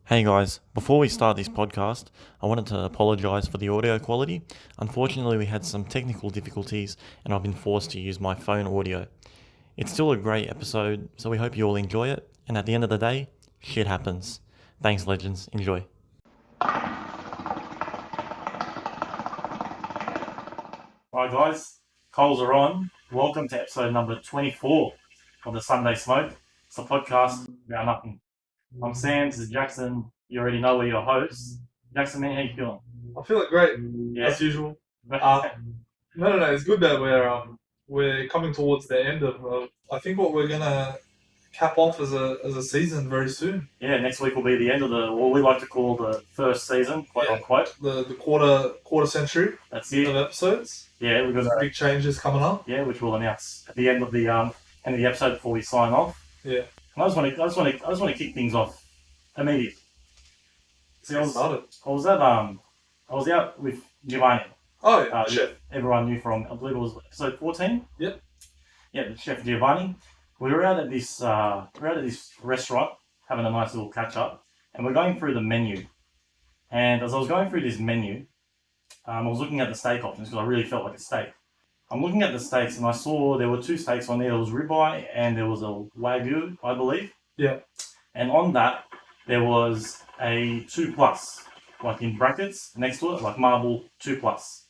Hey guys, before we start this podcast, I wanted to apologise for the audio quality. Unfortunately, we had some technical difficulties and I've been forced to use my phone audio. It's still a great episode, so we hope you all enjoy it. And at the end of the day, shit happens. Thanks, legends. Enjoy. Alright, guys, Coals are on. Welcome to episode number 24 of the Sunday Smoke. It's a podcast about nothing. I'm Sam, this is Jackson. You already know we're your hosts. Jackson, man, how you feeling? I feel great, as usual. No, it's good that we're coming towards the end of I think what we're gonna cap off as a season very soon. Yeah, next week will be the end of what we like to call the first season, quote unquote. The quarter century. That's it. Of episodes. Yeah, we've got big changes coming up. Yeah, which we'll announce at the end of the episode before we sign off. Yeah. And I just want to kick things off immediately. See, I was out with Giovanni. Oh yeah, chef. Everyone knew from, I believe it was episode 14. Yep. Yeah, the chef Giovanni. We were out at this restaurant having a nice little catch up, and we're going through the menu. And as I was going through this menu, I was looking at the steak options because I really felt like a steak. I'm looking at the steaks and I saw there were two steaks on there. There was ribeye and there was a wagyu, I believe. Yeah. And on that there was a 2+, like in brackets next to it, like marble 2+.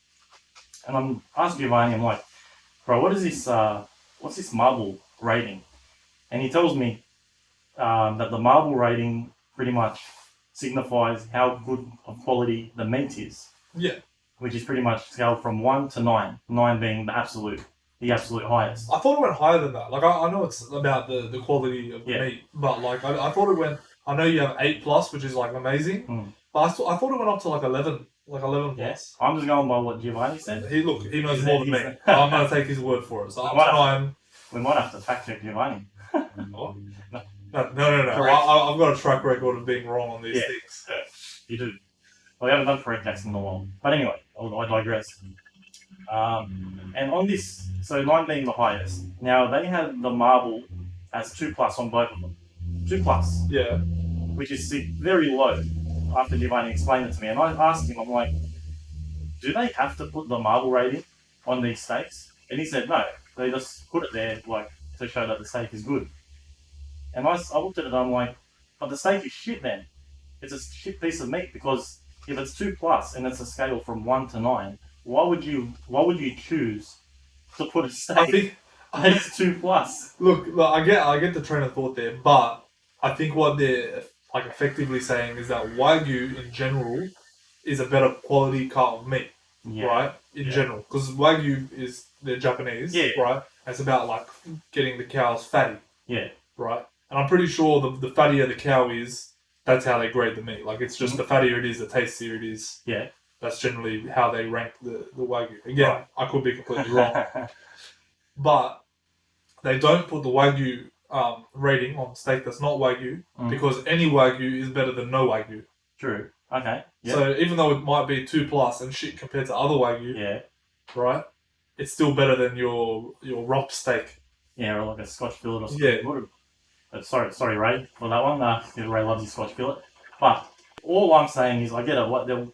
And I'm asking Giovanni, I'm like, bro, what is this? What's this marble rating? And he tells me that the marble rating pretty much signifies how good of quality the meat is. Yeah. Which is pretty much scaled from 1 to 9. 9 being the absolute highest. I thought it went higher than that. Like I know it's about the quality of the meat, but like I thought it went. I know you have 8+, which is like amazing, but I thought it went up to like 11, like 11+. Yes. I'm just going by what Giovanni said. He knows more than me. I'm gonna take his word for it. So we might have to fact check Giovanni. No. I've got a track record of being wrong on these things. You do. Well, we haven't done correct acts in a while. But anyway, I digress. And on this, so 9 being the highest. Now, they had the marble as 2+ on both of them. 2+. Yeah. Which is very low, after Giovanni explained it to me. And I asked him, I'm like, do they have to put the marble rating on these steaks? And he said, no. They just put it there, like, to show that the steak is good. And I looked at it and I'm like, but the steak is shit then. It's a shit piece of meat because if it's 2+ and it's a scale from 1 to 9, why would you choose to put a steak that is 2+? Look, I get the train of thought there, but I think what they're like effectively saying is that wagyu in general is a better quality cut of meat, right? In general, because wagyu they're Japanese, right? And it's about like getting the cows fatty, right? And I'm pretty sure the fattier the cow is, that's how they grade the meat. Like, it's just the fattier it is, the tastier it is. Yeah. That's generally how they rank the wagyu. Again, I could be completely wrong. But they don't put the wagyu rating on steak that's not wagyu because any wagyu is better than no wagyu. True. Okay. Yep. So even though it might be 2+ and shit compared to other wagyu, right? It's still better than your rump steak. Yeah, or like a Scotch fillet or something. Yeah. Sorry, Ray, for that one. Ray loves his Scotch fillet. But all I'm saying is, I get it.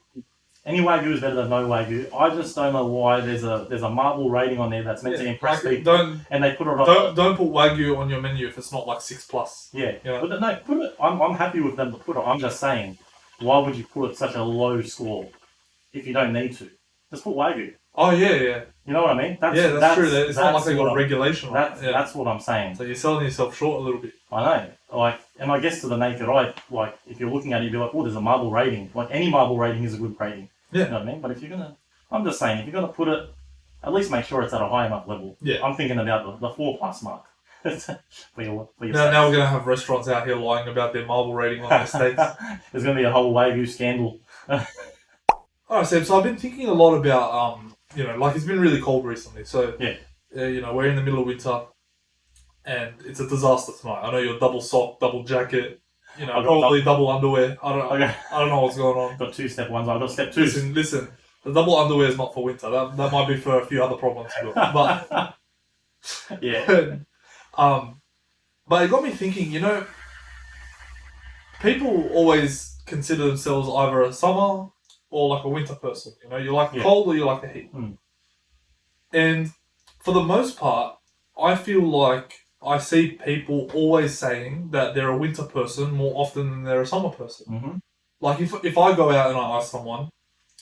Any wagyu is better than no wagyu. I just don't know why there's a marble rating on there that's meant to impress people. And they put it on. Don't put wagyu on your menu if it's not like 6+. Yeah. But no, put it. I'm happy with them to put it. I'm just saying, why would you put such a low score if you don't need to? Just put wagyu. Oh yeah. You know what I mean? That's true. It's not like they got a regulation on it. That's what I'm saying. So you're selling yourself short a little bit. I know. And I guess to the naked eye, like, if you're looking at it, you'd be like, oh, there's a marble rating. Like, any marble rating is a good rating. Yeah. You know what I mean? But if you're I'm just saying, if you're gonna put it, at least make sure it's at a high enough level. Yeah. I'm thinking about the 4+ mark. for your now we're gonna have restaurants out here lying about their marble rating on their steaks. There's gonna be a whole wagyu scandal. Alright, Sam. So I've been thinking a lot about like it's been really cold recently. So we're in the middle of winter, and it's a disaster tonight. I know you're double sock, double jacket. Probably double underwear. I don't know what's going on. Got 2 step ones. I've got step 2s. Listen. The double underwear is not for winter. That might be for a few other problems. But yeah. But it got me thinking. People always consider themselves either a summer or like a winter person. You know, you like the Yeah. cold or you like the heat. Mm. And for the most part, I feel like I see people always saying that they're a winter person more often than they're a summer person. Mm-hmm. Like if I go out and I ask someone,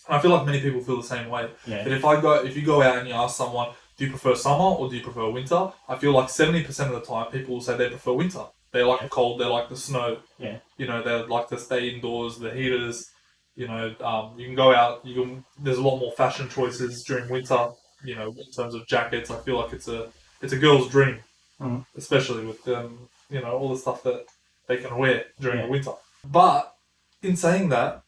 and I feel like many people feel the same way. Yeah. That if you go out and you ask someone, do you prefer summer or do you prefer winter? I feel like 70% of the time people will say they prefer winter. They like the cold, they like the snow. Yeah. You know, they like to stay indoors, the heaters. You know, you can go out. There's a lot more fashion choices during winter. You know, in terms of jackets, I feel like it's a girl's dream, Mm. especially with you know, all the stuff that they can wear during Yeah. the winter. But in saying that,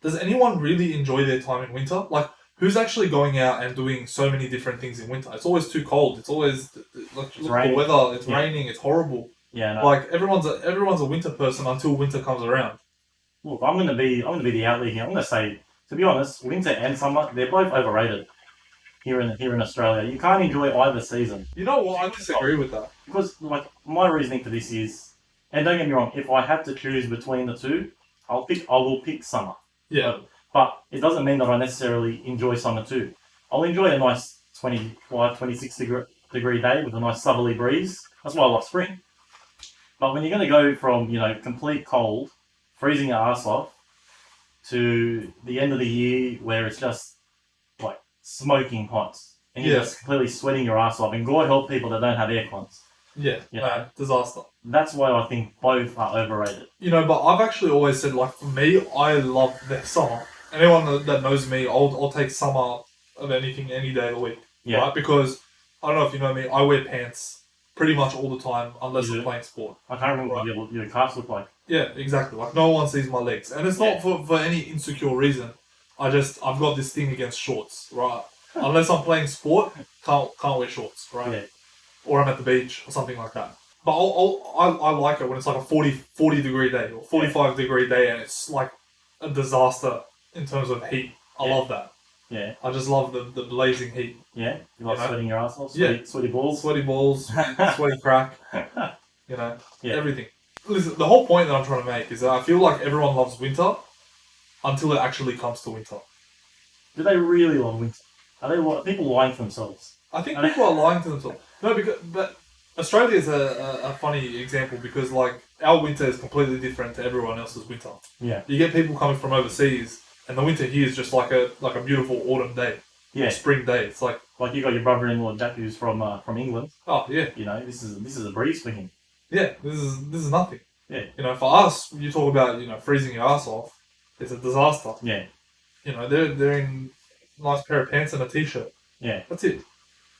does anyone really enjoy their time in winter? Like, who's actually going out and doing so many different things in winter? It's always too cold. It's always look at the weather. It's raining. It's horrible. Yeah. No. Like everyone's a winter person until winter comes around. Look, I'm gonna be the outlier here. I'm gonna say, to be honest, winter and summer, they're both overrated here in Australia. You can't enjoy either season. You know what? I disagree with that. Because like my reasoning for this is, and don't get me wrong, if I had to choose between the two, I will pick summer. Yeah. But it doesn't mean that I necessarily enjoy summer too. I'll enjoy a nice 25, 26 degree day with a nice southerly breeze. That's why I love spring. But when you're going to go from, you know, complete cold, freezing your ass off, to the end of the year where it's just like smoking hot, and you're just completely sweating your ass off, and God help people that don't have air cons. Yeah, disaster. That's why I think both are overrated. You know, but I've actually always said, like, for me, I love the summer. Anyone that knows me, I'll take summer of anything any day of the week. Yeah. Right? Because, I don't know if you know me, I wear pants pretty much all the time unless I'm playing sport. I can't remember what your calves look like. Yeah, exactly. Like, no one sees my legs. And it's not for any insecure reason. I've got this thing against shorts, right? Unless I'm playing sport, can't wear shorts, right? Yeah. Or I'm at the beach or something like that. But I like it when it's like a 40 degree day or 45 degree day and it's like a disaster in terms of heat. I love that. Yeah. I just love the blazing heat. Yeah. You like sweating your ass off? Sweaty balls? Sweaty balls, sweaty crack. You know, everything. Listen, the whole point that I'm trying to make is that I feel like everyone loves winter until it actually comes to winter. Do they really love winter? Are people lying to themselves? I think people are lying to themselves. No, but Australia is a funny example because like our winter is completely different to everyone else's winter. Yeah. You get people coming from overseas, and the winter here is just like a beautiful autumn day. Yeah. Or spring day. It's like you got your brother-in-law Jack who's from England. Oh yeah. You know, this is a breeze for him. Yeah, this is nothing. Yeah. You know, for us, you talk about, you know, freezing your ass off, it's a disaster. Yeah. You know, they're in a nice pair of pants and a t-shirt. Yeah. That's it.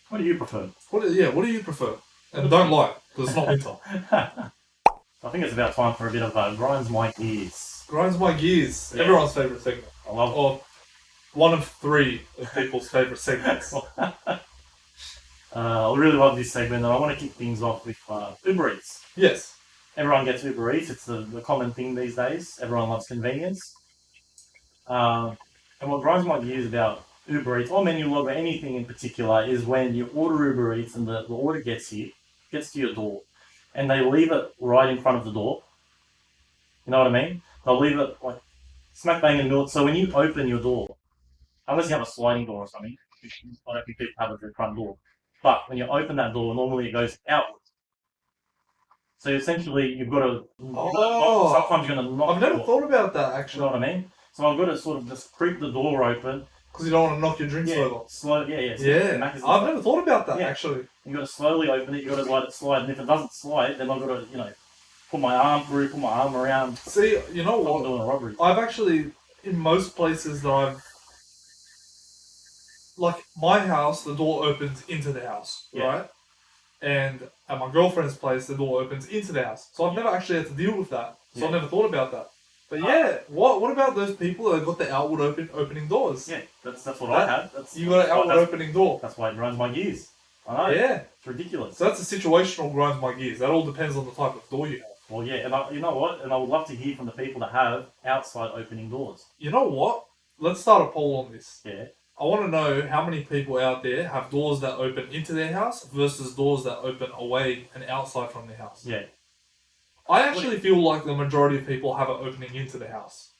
What do you prefer? What do you prefer? And don't lie, because it's not winter. I think it's about time for a bit of Grinds My Gears. Grinds My Gears. Yeah. Everyone's favourite segment. I love it. Or one of three of people's favourite segments. I really love this segment, and I want to kick things off with Uber Eats. Yes. Everyone gets Uber Eats. It's the common thing these days. Everyone loves convenience. And what grinds my gears about Uber Eats or Menulog or anything in particular is when you order Uber Eats and the order gets to your door, and they leave it right in front of the door. You know what I mean? They'll leave it like smack bang in the middle. So when you open your door, unless you have a sliding door or something, I don't think people have a front door. But when you open that door, normally it goes outwards. So essentially, you've got to. Sometimes you're going to knock. I've never thought about that actually. You know what I mean? So I've got to sort of just creep the door open. Because you don't want to knock your drinks over. I've never thought about that actually. You've got to slowly open it. You've got to let it slide, and if it doesn't slide, then I've got to, put my arm around. See, you know what? Doing a robbery. I've actually, in most places that I've, like my house, the door opens into the house, right? And at my girlfriend's place, the door opens into the house. So I've never actually had to deal with that. So I've never thought about that. But what about those people that have got the outward opening doors? Yeah, that's what I have. You got an outward opening door. That's why it grinds my gears. I know. Yeah. It's ridiculous. So that's a situational grinds my gears. That all depends on the type of door you have. Well, yeah, and you know what? And I would love to hear from the people that have outside opening doors. You know what? Let's start a poll on this. Yeah. I want to know how many people out there have doors that open into their house versus doors that open away and outside from their house. Yeah. I actually feel like the majority of people have it opening into the house.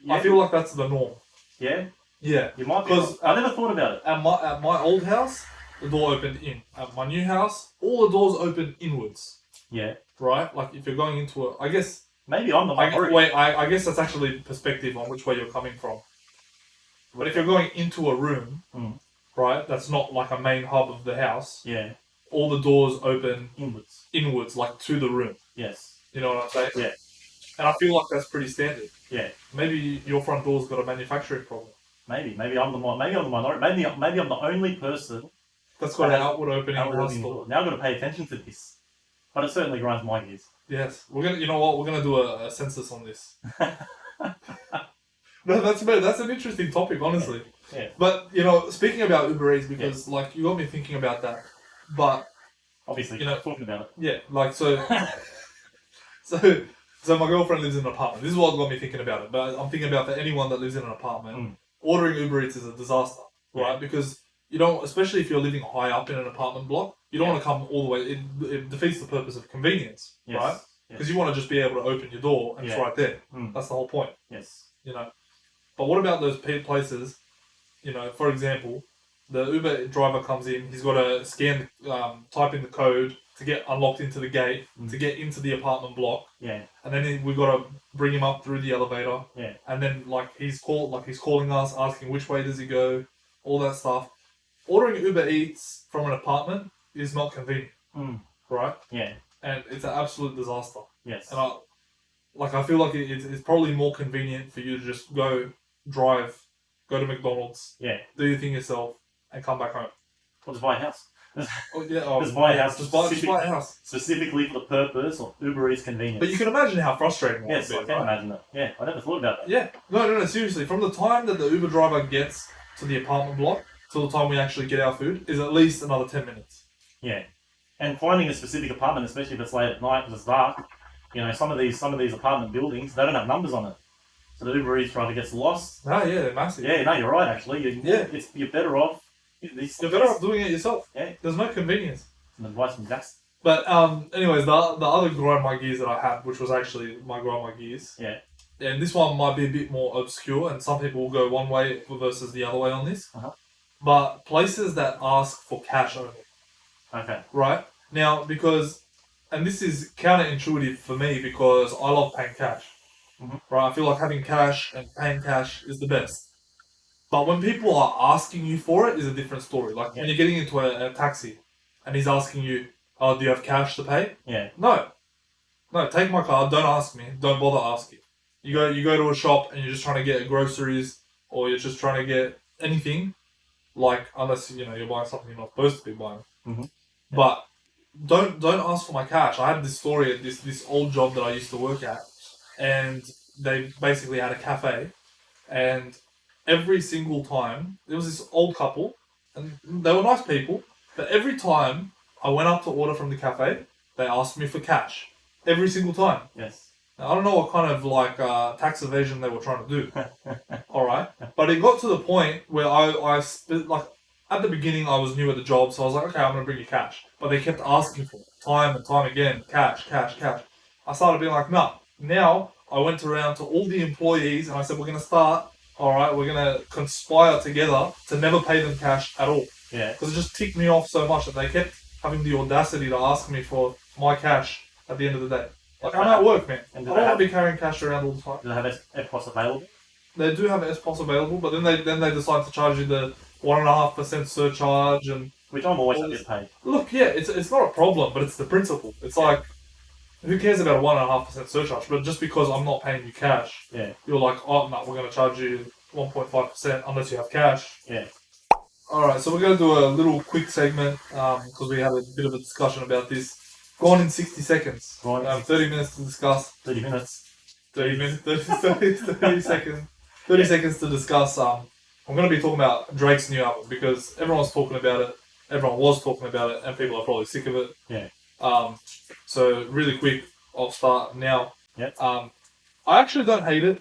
Yeah. I feel like that's the norm. Yeah. Yeah. You might be. Because I never thought about it. At my old house, the door opened in. At my new house, all the doors open inwards. Yeah. Right? Like if you're going into I guess. Maybe I'm the minority. I guess that's actually perspective on which way you're coming from. But if you're going into a room, right, that's not like a main hub of the house. Yeah. All the doors open inwards, like to the room. Yes. You know what I'm saying? Yeah. And I feel like that's pretty standard. Yeah. Maybe your front door's got a manufacturing problem. Maybe I'm the minority. Maybe I'm the only person that's got an outward opening door. Now I've got to pay attention to this. But it certainly grinds my gears. Yes. You know what? We're gonna do a census on this. No, that's an interesting topic, honestly. Yeah. But speaking about Uber Eats, because like you got me thinking about that. But obviously, talking about it. Yeah, like so. So my girlfriend lives in an apartment. This is what got me thinking about it. But I'm thinking about for anyone that lives in an apartment, ordering Uber Eats is a disaster, right? Yeah. Because you don't, especially if you're living high up in an apartment block, you don't want to come all the way. It defeats the purpose of convenience, right? Because you want to just be able to open your door and it's right there. That's the whole point. Yes. But what about those places? For example, the Uber driver comes in. He's got to scan, type in the code to get unlocked into the gate, to get into the apartment block. Yeah. And then we've got to bring him up through the elevator. Yeah. And then he's calling us, asking which way does he go, all that stuff. Ordering Uber Eats from an apartment is not convenient. Right? Yeah. And it's an absolute disaster. Yes. And I feel like it's probably more convenient for you to just go to McDonald's, do your thing yourself, and come back home. Or just buy a house. Just buy a house. Just buy a house. Specifically for the purpose of Uber Eats convenience. But you can imagine how frustrating it is. Yes, I can imagine it. Yeah, I never thought about that. Yeah. No, seriously. From the time that the Uber driver gets to the apartment block till the time we actually get our food is at least another 10 minutes. Yeah. And finding a specific apartment, especially if it's late at night because it's dark, some of these apartment buildings, they don't have numbers on it. So the Uber Eats driver gets lost. Oh, yeah, they're massive. Yeah, no, you're right, actually. You're better off. You're better off doing it yourself. Yeah. There's no convenience. Some advice from Jackson. But, anyways, the other grind my gears that I had, which was actually my grind my gears. Yeah. And this one might be a bit more obscure, and some people will go one way versus the other way on this. But places that ask for cash only. Okay. Right? Now, and this is counterintuitive for me because I love paying cash. Right? I feel like having cash and paying cash is the best. But when people are asking you for it is a different story. Like when you're getting into a taxi and he's asking you, oh, do you have cash to pay? Yeah. No, take my card, don't ask me, don't bother asking. You go to a shop and you're just trying to get groceries or you're just trying to get anything, unless you're buying something you're not supposed to be buying. But don't ask for my cash. I had this story at this old job that I used to work at, and they basically had a cafe, and every single time there was this old couple, and they were nice people, but every time I went up to order from the cafe, they asked me for cash. Every single time. Yes. Now, I don't know what kind of tax evasion they were trying to do. Alright? But it got to the point where I at the beginning I was new at the job, so I was like, okay, I'm going to bring you cash. But they kept asking for it, time and time again, cash. I started being like, nah. Now, I went around to all the employees and I said, we're going to start, alright, we're going to conspire together to never pay them cash at all. Yeah. Because it just ticked me off so much that they kept having the audacity to ask me for my cash at the end of the day. I'm at work, man. I don't want to be carrying cash around all the time. Do they have EFTPOS available? They do have EFTPOS available, but then they decide to charge you the 1.5% surcharge and... Which I'm always happy to pay. Look, yeah, it's not a problem, but it's the principle. It's like, who cares about a 1.5% surcharge? But just because I'm not paying you cash, you're like, oh, no, we're going to charge you 1.5% unless you have cash. Yeah. Alright, so we're going to do a little quick segment, because we had a bit of a discussion about this. Gone in 60 seconds. 30 minutes to discuss. 30 minutes. 30 minutes, 30 seconds. 30 seconds to discuss. I'm going to be talking about Drake's new album because everyone was talking about it, and people are probably sick of it. Yeah. So really quick, I'll start now. Yep. I actually don't hate it.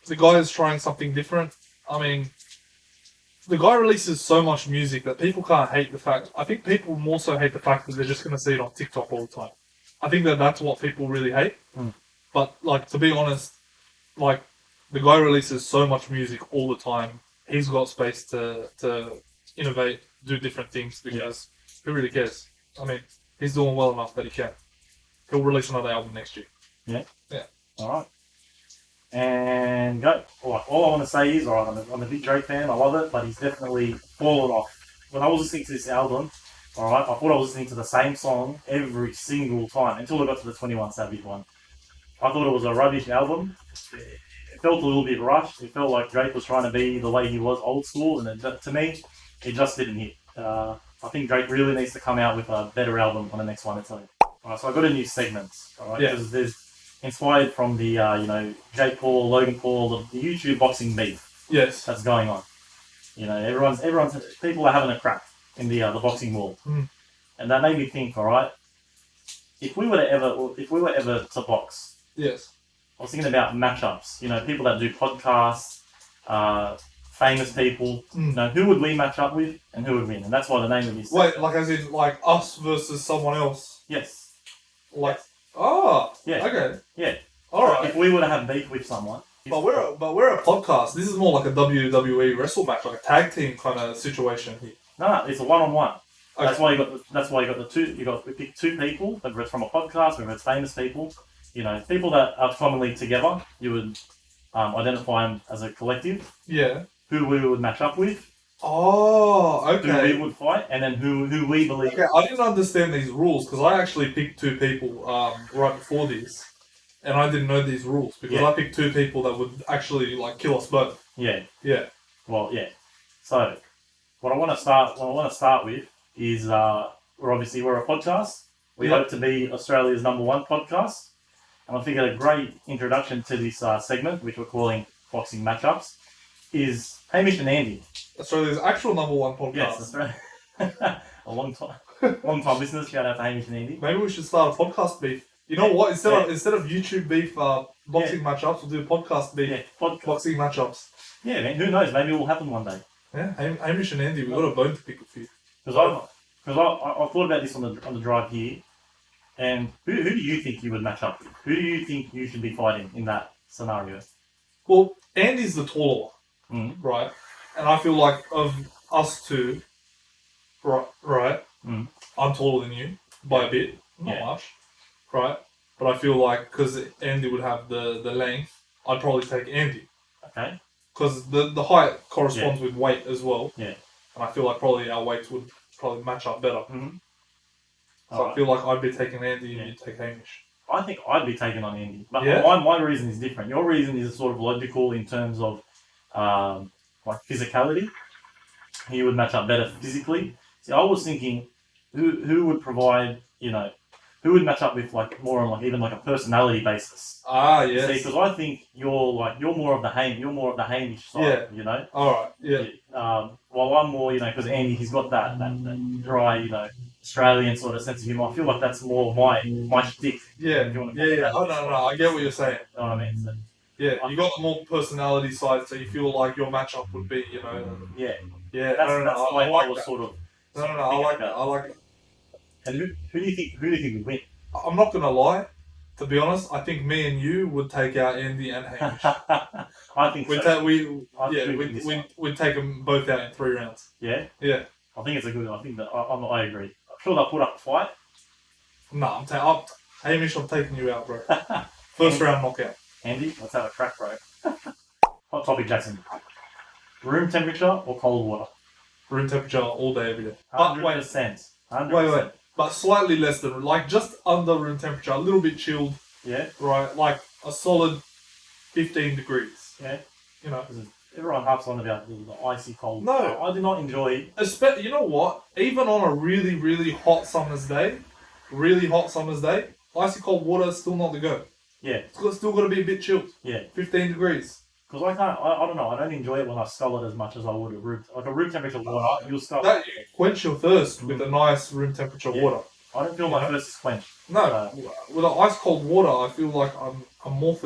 The guy is trying something different. I mean, the guy releases so much music that people can't hate the fact. I think people more so hate the fact that they're just going to see it on TikTok all the time. I think that's what people really hate. Mm. But like, to be honest, like, the guy releases so much music all the time. He's got space to innovate, do different things, because who really cares? I mean, he's doing well enough that he can. He'll release another album next year. Yeah. Yeah. All right. And go. All I want to say is, all right, I'm a big Drake fan. I love it, but he's definitely fallen off. When I was listening to this album, all right, I thought I was listening to the same song every single time until I got to the 21 Savage one. I thought it was a rubbish album. It felt a little bit rushed. It felt like Drake was trying to be the way he was, old school, and to me, it just didn't hit. I think Drake really needs to come out with a better album on the next one. All right, so I got a new segment. All right, because there's inspired from the Jake Paul, Logan Paul, the YouTube boxing beef. Yes. That's going on. You know, everyone's people are having a crack in the boxing world, and that made me think. All right, if we were ever to box, yes, I was thinking about matchups. You know, people that do podcasts, famous people. You know, who would we match up with, and who would win? And that's why the name of this. Wait, like as in like us versus someone else? Yes. Like. Oh. Yeah. Okay. Yeah. All right. If we were to have beef with someone. But we're a podcast. This is more like a WWE wrestle match, like a tag team kind of situation here. No, it's a one-on-one. Okay. That's why you got the two. We pick two people, whether it's from a podcast, whether it's famous people. You know, people that are commonly together. You would identify them as a collective. Yeah. Who we would match up with. Oh, okay. Who we would fight, and then who we believe. Okay, I didn't understand these rules because I actually picked two people right before this. And I didn't know these rules because I picked two people that would actually like kill us both. Yeah. Yeah. Well, yeah. So, what I want to start with is we're a podcast. We hope to be Australia's #1 podcast, and I think a great introduction to this segment, which we're calling Boxing Matchups, is Hamish and Andy. Australia's actual #1 podcast. Yes, Australia. a long time listeners. Shout out to Hamish and Andy. Maybe we should start a podcast beef. You know what? Instead of YouTube beef boxing matchups, we'll do podcast beef boxing matchups. Yeah, man. Who knows? Maybe it will happen one day. Yeah, Hamish and Andy, we've got a bone to pick with you. Because I thought about this on the drive here, and who do you think you would match up with? Who do you think you should be fighting in that scenario? Well, Andy's the taller one, right? And I feel like of us two, right? I'm taller than you by a bit, not much. Right, but I feel like because Andy would have the length, I'd probably take Andy. Okay. Because the height corresponds with weight as well. Yeah. And I feel like probably our weights would probably match up better. So I feel like I'd be taking Andy and you'd take Hamish. I think I'd be taking on Andy, but my reason is different. Your reason is sort of logical in terms of like physicality. He would match up better physically. See, I was thinking, who would provide, who would match up with like more on like even like a personality basis? Ah, yes. See, because I think you're more of the Hamish side, All right, yeah. While I'm more, because Andy, he's got that dry, Australian sort of sense of humour. I feel like that's more my shtick. Yeah, Oh no, I get what you're saying. You know what I mean? So, yeah, you got the more personality side, so you feel like your matchup would be, Yeah. Yeah. That's the way I was sort of. No, I like that. I like that. And who do you think would win? I'm not gonna lie. To be honest, I think me and you would take out Andy and Hamish. I think so. We'd take them both out in 3 rounds. Yeah. Yeah. I think it's a good. I think that I agree. I'm sure they'll put up a fight. No, Hamish, I'm taking you out, bro. First round knockout. Andy, let's have a crack, bro. Hot topic, Jackson. Room temperature or cold water? Room temperature all day, every day. 100%. 100%. Wait. But slightly less than, like just under room temperature, a little bit chilled. Yeah. Right, like a solid 15 degrees. Yeah. Everyone harps on about the icy cold. No. I do not enjoy... You know what? Even on a really, really hot summer's day, icy cold water is still not the go. Yeah. It's still got to be a bit chilled. Yeah. 15 degrees. Because I don't know, I don't enjoy it when I scull it as much as I would a room temperature water. You'll scull it. You quench your thirst with a nice room temperature water. I don't feel my thirst is quenched. No, with an ice cold water, I feel like I'm more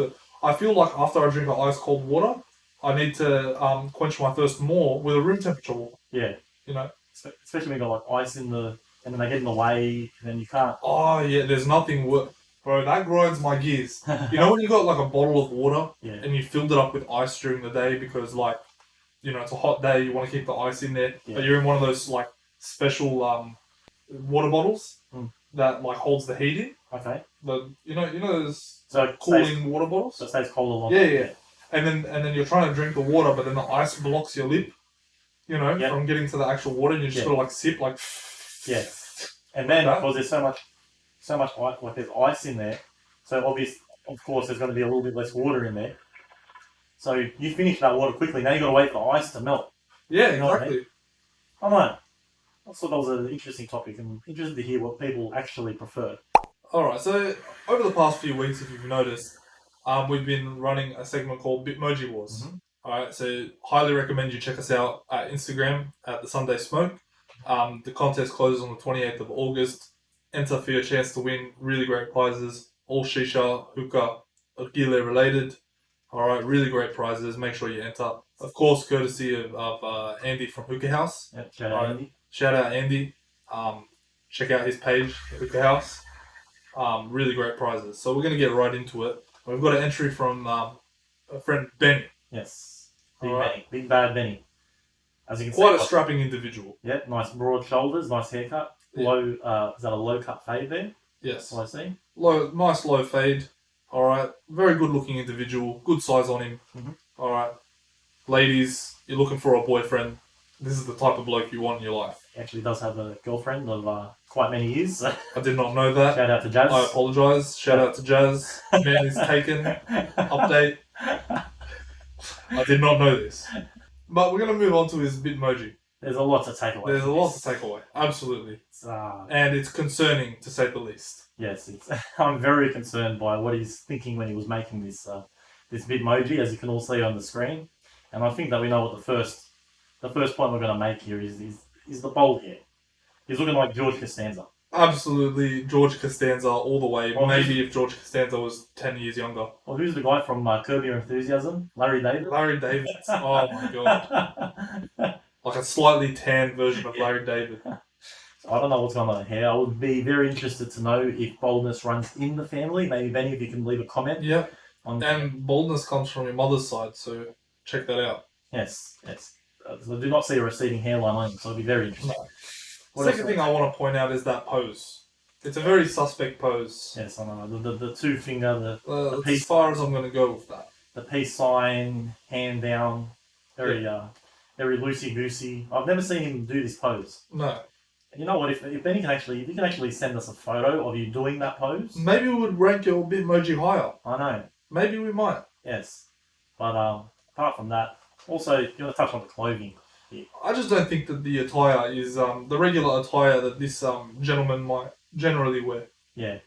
I feel like after I drink an ice cold water, I need to quench my thirst more with a room temperature water. Yeah. You know? Especially when you got like ice in the and then they get in the way, and then you can't. Oh yeah, there's nothing worse. Bro, that grinds my gears. You know when you got like a bottle of water Yeah. and you filled it up with ice during the day because like, you know, it's a hot day, you want to keep the ice in there, Yeah. but you're in one of those like special water bottles that like holds the heat in. Okay. You know those So cooling water bottles. So it stays cold a lot. Yeah. And then you're trying to drink the water, but then the ice blocks your lip. You know, from getting to the actual water, and you just gotta like sip like. Yeah. And then like because there's so much ice, like there's ice in there, so of course there's going to be a little bit less water in there. So you finish that water quickly. Now you got to wait for the ice to melt. Yeah, you know exactly. I know. I thought that was an interesting topic, and interested to hear what people actually prefer. Alright, so over the past few weeks, if you've noticed, we've been running a segment called Bitmoji Wars. Mm-hmm. Alright, so highly recommend you check us out at Instagram at the Sunday Smoke. The contest closes on the 28th of August. Enter for your chance to win really great prizes, all Shisha, Hookah, Gile related. Alright, really great prizes. Make sure you enter. Of course, courtesy of Andy from Hookah House. Yep, shout out Andy. Shout out Andy. Check out his page, Hookah House. Really great prizes. So we're going to get right into it. We've got an entry from a friend, Benny. Yes. Benny. Big bad Benny. As you can see, quite a strapping individual. Yeah, nice broad shoulders, nice haircut. Yeah. Low, is that a low cut fade there? Yes. What I see. Nice low fade. Alright. Very good looking individual. Good size on him. Mm-hmm. Alright. Ladies, you're looking for a boyfriend. This is the type of bloke you want in your life. He actually does have a girlfriend of quite many years. I did not know that. Shout out to Jazz. I apologise. Shout out to Jazz. Man is taken. Update. I did not know this. But we're going to move on to his Bitmoji. There's a lot to take away. Absolutely. And it's concerning, to say the least. Yes, I'm very concerned by what he's thinking when he was making this Bitmoji, as you can all see on the screen. And I think that we know what the first point we're going to make here is the bald hair. He's looking like George Costanza. Absolutely, George Costanza all the way. Well, maybe if George Costanza was 10 years younger. Well, who's the guy from Curb Your Enthusiasm? Larry David? Larry David. Oh my god. Like a slightly tan version of Larry David. So I don't know what's going on here. I would be very interested to know if baldness runs in the family. Maybe Benny, if you can leave a comment. Yeah. And baldness comes from your mother's side, so check that out. Yes. So I do not see a receding hairline on him, so it'll be very interesting. No. Second thing I want to point out is that pose. It's a very suspect pose. Yes, I know. The two finger, the peace. As far as I'm going to go with that. The peace sign, hand down, very loosey goosey. I've never seen him do this pose. No. You know what? If Benny if you can actually send us a photo of you doing that pose, maybe we would rank your Bitmoji higher. I know. Maybe we might. Yes, but apart from that, also you want to touch on the clothing. Yeah. I just don't think that the attire is the regular attire that this gentleman might generally wear. Yeah,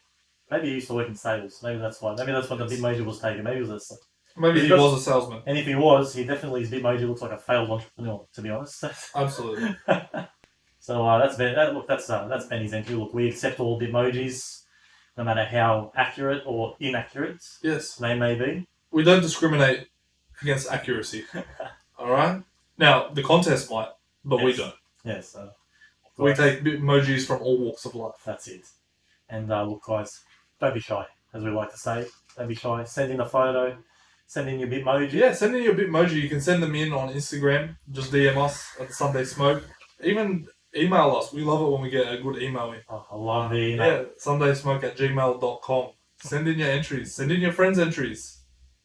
maybe he used to work in sales. Maybe that's why. Maybe that's when the Bitmoji was taken. Maybe he was was a salesman. And if he was, his Bitmoji looks like a failed entrepreneur. To be honest. Absolutely. So that's Benny's entry. Look, we accept all Bitmojis, no matter how accurate or inaccurate. Yes, they may be. We don't discriminate against accuracy. All right. Now the contest might, but we don't. Yes. We take Bitmojis from all walks of life. That's it. And look, guys, don't be shy, as we like to say. Don't be shy. Send in a photo. Send in your Bitmoji. Yeah, send in your Bitmoji. You can send them in on Instagram. Just DM us at the Sunday Smoke. Even email us. We love it when we get a good email in. Oh, I love the email. Yeah, sundaysmoke@gmail.com. Send in your entries. Send in your friends' entries.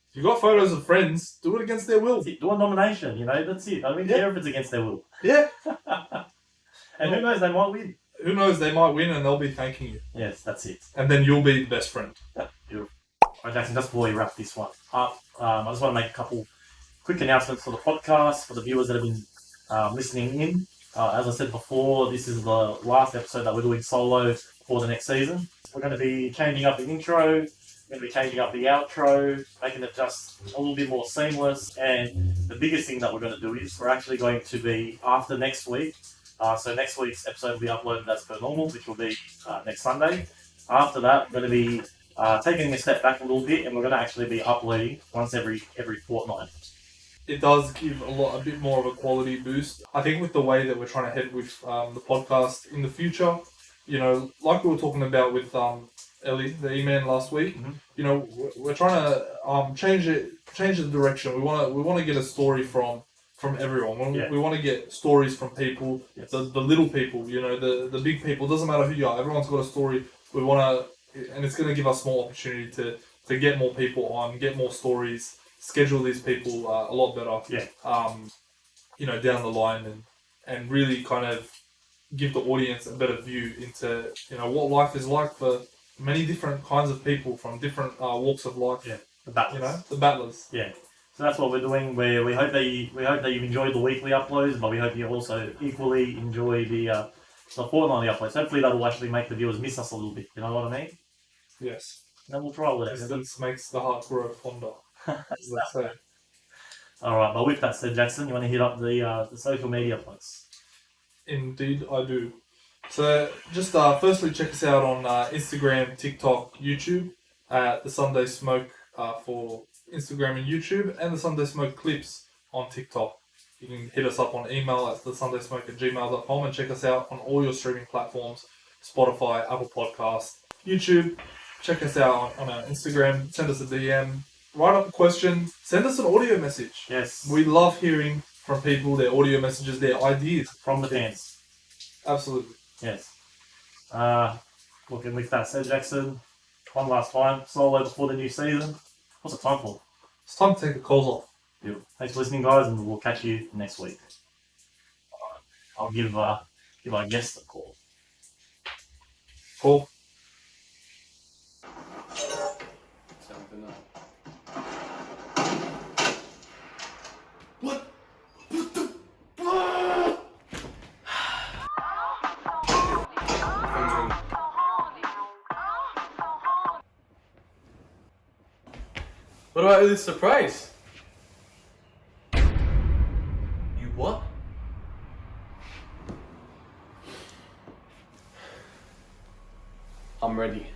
If you've got photos of friends, do it against their will. Do a nomination, that's it. I don't care if it's against their will. Yeah. And who knows, they might win. Who knows, they might win and they'll be thanking you. Yes, that's it. And then you'll be the best friend. Beautiful. Right, Jackson, just before we wrap this one up, I just want to make a couple quick announcements for the podcast, for the viewers that have been listening in. As I said before, this is the last episode that we're doing solo for the next season. We're going to be changing up the intro, we're going to be changing up the outro, making it just a little bit more seamless. And the biggest thing that we're going to do is we're actually going to be, after next week, so next week's episode will be uploaded as per normal, which will be next Sunday. After that, we're going to be taking a step back a little bit, and we're going to actually be uploading once every fortnight. It does give a bit more of a quality boost. I think with the way that we're trying to head with the podcast in the future, you know, like we were talking about with Ellie, the E-Man last week. Mhm. You know, we're trying to change the direction. We want to get a story from everyone. Yeah. We want to get stories from people, Yes. the little people. You know, the big people. Doesn't matter who you are. Everyone's got a story. We want to, and it's going to give us more opportunity to get more people on, get more stories, schedule these people a lot better. Yeah. You know, down the line and really kind of give the audience a better view into, you know, what life is like for many different kinds of people from different walks of life. Yeah. The battlers. You know, the battlers. Yeah. So that's what we're doing. We hope that you've enjoyed the weekly uploads, but we hope you also equally enjoy the fortnightly uploads. Hopefully that'll actually make the viewers miss us a little bit. You know what I mean? Yes. And then we'll try with it. Distance makes the heart grow fonder, as they say. All right. But with that said, Jackson, you want to hit up the social media plugs? Indeed, I do. So, just firstly, check us out on Instagram, TikTok, YouTube, the Sunday Smoke for Instagram and YouTube, and the Sunday Smoke clips on TikTok. You can hit us up on email at thesundaysmoke@gmail.com and check us out on all your streaming platforms, Spotify, Apple Podcasts, YouTube. Check us out on our Instagram, send us a DM, write up a question, send us an audio message. Yes. We love hearing from people, their audio messages, their ideas. From the fans. Absolutely. Yes. Looking with that said, Jackson, one last time, solo before the new season. What's it time for? It's time to take the calls off. Beautiful. Thanks for listening, guys, and we'll catch you next week. I'll give our guest a call. Cool. What? What about this surprise? You what? I'm ready.